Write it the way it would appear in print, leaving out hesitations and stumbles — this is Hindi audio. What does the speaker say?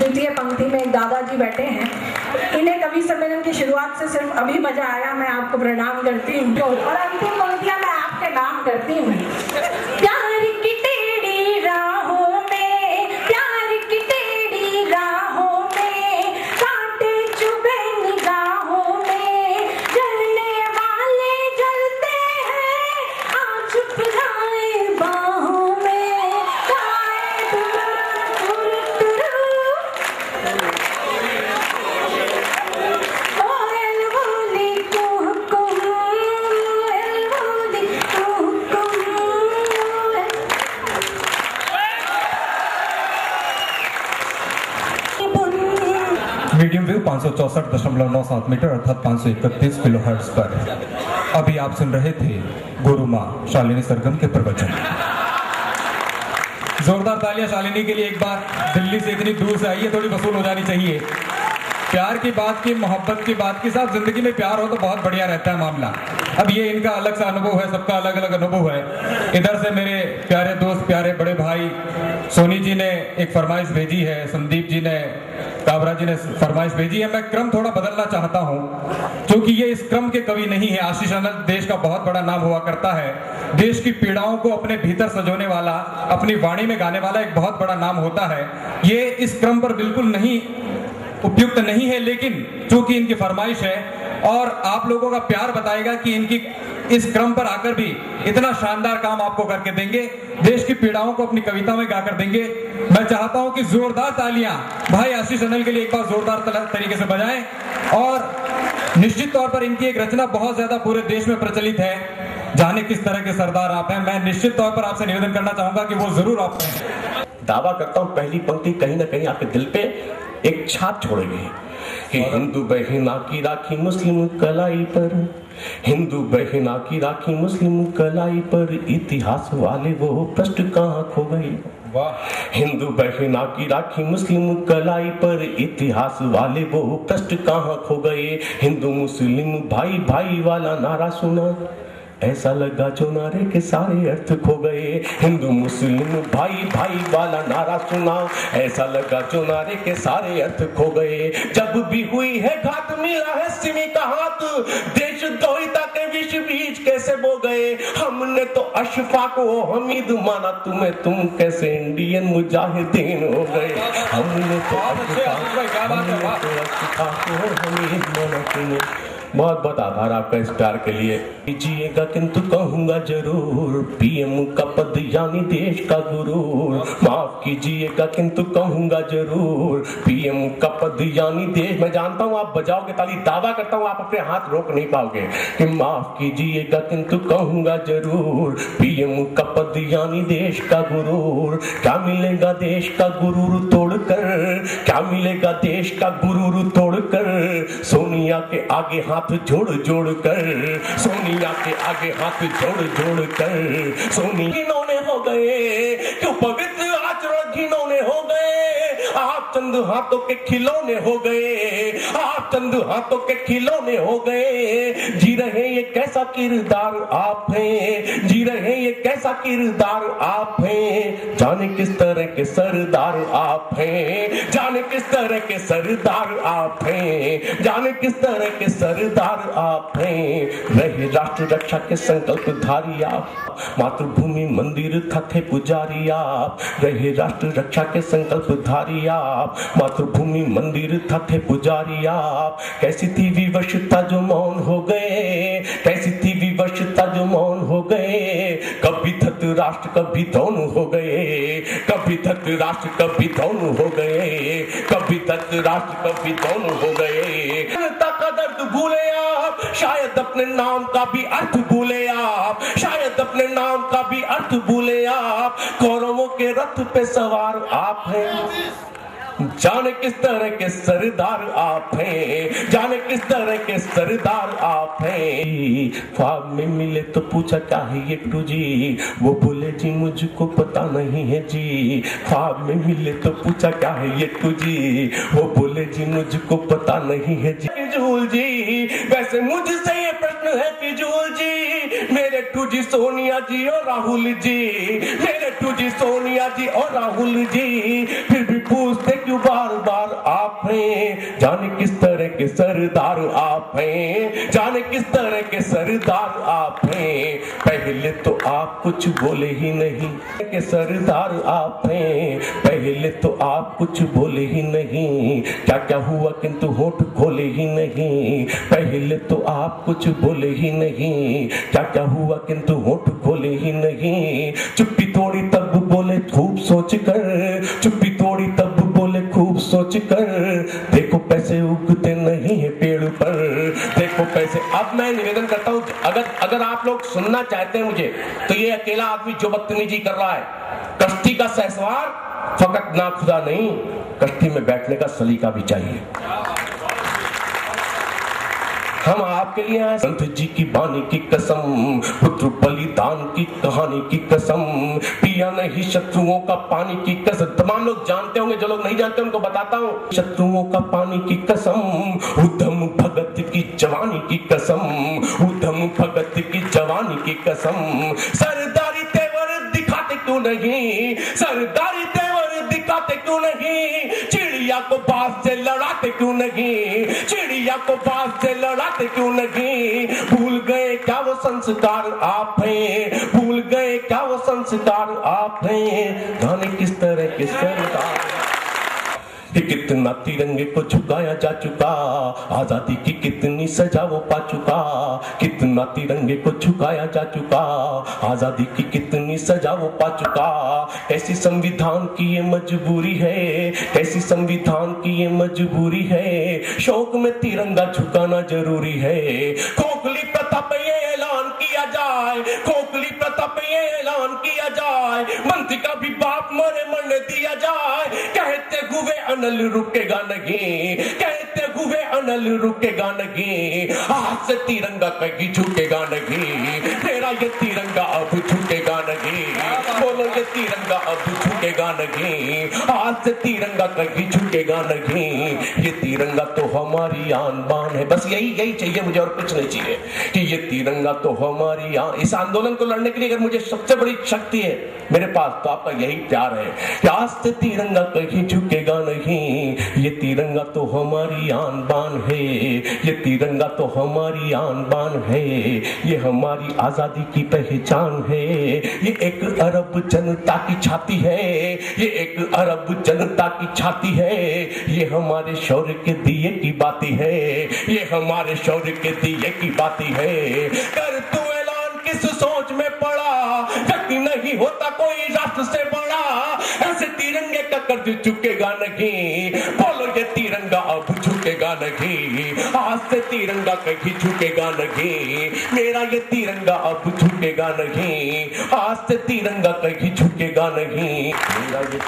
द्वितीय पंक्ति में एक दादाजी बैठे हैं। इन्हें कवि सम्मेलन की शुरुआत से सिर्फ अभी मजा आया, मैं आपको प्रणाम करती हूँ और अंतिम पंक्तियां मैं आपके नाम करती हूँ। प्यार की टेढ़ी राहों में, प्यार की टेढ़ी राहों में, कांटे चुभे निगाहों में, जलने वाले जलते हैं, आ चुप जाए बाहों में, गाए तुरा कोयल बोली कुहुकुम, कोयल बोली कुहुकुम। मीडियम वेव 564.97 मीटर अर्थात 531 किलोहर्ट्ज पर अभी आप सुन रहे थे गुरु माँ शालिनी सरगम के प्रवचन। जोरदार तालियां शालिनी के लिए एक बार। दिल्ली से इतनी दूर से आई है, थोड़ी वसूल हो जानी चाहिए। प्यार की बात की, मोहब्बत की बात की, साहब जिंदगी में प्यार हो तो बहुत बढ़िया रहता है मामला। अब ये इनका अलग सा अनुभव है, सबका अलग अलग अनुभव है। इधर से मेरे प्यारे दोस्त, प्यारे बड़े भाई सोनी जी ने एक फरमाइश भेजी है, संदीप जी ने, काबरा जी ने फरमाइश भेजी है। मैं क्रम थोड़ा बदलना चाहता हूं, क्योंकि ये इस क्रम के कवि नहीं है। आशीष अनंत देश का बहुत बड़ा नाम हुआ करता है। देश की पीड़ाओं को अपने भीतर सजोने वाला, अपनी वाणी में गाने वाला एक बहुत बड़ा नाम होता है। ये इस क्रम पर बिल्कुल नहीं उपयुक्त नहीं है, लेकिन चूंकि इनकी फरमाइश है और आप लोगों का प्यार बताएगा कि इनकी इस क्रम पर आकर भी इतना शानदार काम आपको करके देंगे, देश की पीड़ाओं को अपनी कविता में गाकर देंगे। मैं चाहता हूं कि जोरदार तालियां भाई आशीष अनिल के लिए एक बार जोरदार तरीके से बजाएं। और निश्चित तौर पर इनकी एक रचना बहुत ज्यादा पूरे देश में प्रचलित है, जाने किस तरह के सरदार आप हैं। मैं निश्चित तौर पर आपसे निवेदन करना चाहूंगा कि वो जरूर आप हैं। दावा करता हूं पहली पंक्ति कहीं ना कहीं आपके दिल पे एक छाप छोड़ेगी कि हिंदू बहना की राखी मुस्लिम कलाई पर, हिंदू बहना की राखी मुस्लिम कलाई पर, इतिहास वाले वो प्रश्न कहाँ खो गए। हिंदू बहना की राखी मुस्लिम कलाई पर, इतिहास वाले वो प्रश्न कहाँ खो गए। हिंदू मुस्लिम भाई भाई वाला नारा सुना, ऐसा लगा जो नारे के सारे अर्थ खो गए। हिंदू मुस्लिम भाई भाई वाला नारा सुना, ऐसा लगा जो नारे के सारे अर्थ खो गए। जब भी हुई है घात मिला है सिमी का हाथ, देश द्रोहिता के विष बीज कैसे बो गए। हमने तो अशफाक को हमीद माना, तुम्हें तुम कैसे इंडियन मुजाहिदीन हो गए। हमने तो अशफाक को हमीद माना तुम्हें। बहुत बहुत आभार आपका इस प्यार के लिए। कीजिएगा किंतु कहूंगा जरूर, पीएम का पद यानी देश का गुरूर। माफ कीजिएगा किंतु कहूंगा जरूर, पीएम का पद यानी देश। मैं जानता हूं आप बजाओगे ताली, दावा करता हूं आप अपने हाथ रोक नहीं पाओगे कि माफ कीजिएगा किंतु कहूंगा जरूर, पीएम का पद यानी देश का गुरूर। क्या मिलेगा देश का गुरूर तोड़कर, क्या मिलेगा देश का गुरूर तोड़कर। सोनिया के आगे हाथ जोड़ जोड़ कर, सोनिया के आगे हाथ जोड़ जोड़ कर। सोनी घिनौने हो गए, क्यों पवित्र आचरण घिनौने हो गए। आप चंद हाथों के खिलौने हो गए, आप चंद हाथों के खिलौने हो गए। जी रहे ये कैसा किरदार आप हैं, जी रहे ये कैसा किरदार आप हैं। जाने किस तरह के सरदार आप हैं, जाने किस तरह के सरदार आप हैं, जाने किस तरह के सरदार आप हैं। रहे राष्ट्र रक्षा के संकल्प धारी आप, मातृभूमि मंदिर थे पुजारी आप। रहे राष्ट्र रक्षा के संकल्प धारी आप, मातृभूमि मंदिर थे पुजारी आप। कैसी थी विवशता जो मौन हो गए, कैसी थी विवशता जो मौन हो गए। कभी धत राष्ट्र कभी दोनों हो गए, कभी धत राष्ट्र कभी दोनों हो गए, कभी धत राष्ट्र कभी दोनों हो गए। जनता का दर्द भूले आप, शायद अपने नाम का भी अर्थ भूले आप, शायद अपने नाम का भी अर्थ भूले आप। कौरवों के रथ पे सवार आप हैं, जाने किस तरह के सरदार आप हैं, जाने किस तरह के सरदार आप हैं। ख्वाब में मिले तो पूछा क्या है ये टू जी, वो बोले जी मुझको पता नहीं है जी। ख्वाब में मिले तो पूछा क्या है ये टू जी, वो बोले जी मुझको पता नहीं है जी। फिजूल जी, वैसे मुझसे ये प्रश्न है फिजूल जी। मेरे टू जी सोनिया जी और राहुल जी, मेरे टू जी सोनिया जी और राहुल जी, फिर भी पूछते क्यों बार बार जाने किस तरह के सरदार आप हैं, जाने किस तरह के सरदार आप हैं, पहले तो आप कुछ बोले ही नहीं के सरदार आप हैं, पहले तो आप कुछ बोले ही नहीं, क्या क्या हुआ किंतु होठ खोले ही नहीं, पहले तो आप कुछ बोले ही नहीं, क्या क्या हुआ किंतु होठ खोले ही नहीं, चुप्पी तोड़ी तब बोले खूब सोच कर, चुप्पी तोड़ी तब बोले खूब सोच कर, देखो पैसे उगते नहीं है पेड़ पर, देखो पैसे। अब मैं निवेदन करता हूं, अगर आप लोग सुनना चाहते हैं मुझे, तो ये अकेला आदमी जो बदतमीजी कर रहा है, कश्ती का सहसवार फकत ना खुदा नहीं, कश्ती में बैठने का सलीका भी चाहिए। हम आपके लिए आए संत जी की बानी की कसम, पुत्र बलिदान की कहानी की कसम, पिया नहीं शत्रुओं का पानी की कसम। तमाम लोग जानते होंगे, जो लोग नहीं जानते उनको बताता हूँ। शत्रुओं का पानी की कसम, उधम भगत की जवानी की कसम, उधम भगत की जवानी की कसम। सरदारी तेवर दिखाते क्यों नहीं, सरदारी तेवर दिखाते क्यों नहीं, चिड़िया को बाज से लड़ाते क्यों नहीं, चिड़िया को बाज से लड़ाते क्यों नहीं। भूल गए क्या वो संस्कार आप हैं, भूल गए क्या वो संस्कार आप हैं, जाने किस तरह के सरदार। कितना तिरंगे को झुकाया जा चुका, आजादी की कितनी सजा वो पा चुका, कितना तिरंगे को झुकाया जा चुका, आजादी की कितनी सजा वो पा चुका। कैसी संविधान की ये मजबूरी है, कैसी संविधान की ये मजबूरी है, शौक में तिरंगा झुकाना जरूरी है। खोखली प्रथा पे ये ऐलान किया जाए, खोखली प्रथा पे ये ऐलान किया जाए, मंत्री का भी बाप मरे मरने दिया जाए। कहते हुए अनल रुकेगा नहीं, कहते हुए अनल रुकेगा नहीं, आज से तिरंगा कहीं झुकेगा नहीं, तेरा ये तिरंगा अब झुकेगा नहीं, बोलो ये तिरंगा अब झुकेगा नहीं, आज से तिरंगा कहीं झुकेगा नहीं। ये तिरंगा तो हमारी आन बान है, बस यही चाहिए मुझे, और कुछ नहीं चाहिए, कि ये तिरंगा तो हमारी आन। इस आंदोलन को लड़ने के लिए अगर मुझे सबसे बड़ी शक्ति है मेरे पास, तो आपका यही प्यार है कि आज से तिरंगा कहीं झुकेगा नहीं, ये तिरंगा तो हमारी आन बान है, ये तिरंगा तो हमारी आन बान है, ये हमारी आजादी की पहचान है। ये एक अरब जनता की छाती है, ये एक अरब जनता की छाती है, ये हमारे शौर्य के दिए की बाती है, ये हमारे शौर्य के दिए की बाती है। कर तू ऐलान किस सोच में पड़ा, व्यक्ति नहीं होता कोई राष्ट्र से बड़ा, ऐसे तिरंगे का कर्ज चुकेगा नहीं, बोलो ये तिरंगा अब झुकेगा नहीं, आज से तिरंगा कहीं झुकेगा नहीं, मेरा ये तिरंगा अब झुकेगा नहीं, आज से तिरंगा कहीं झुकेगा नहीं, मेरा ये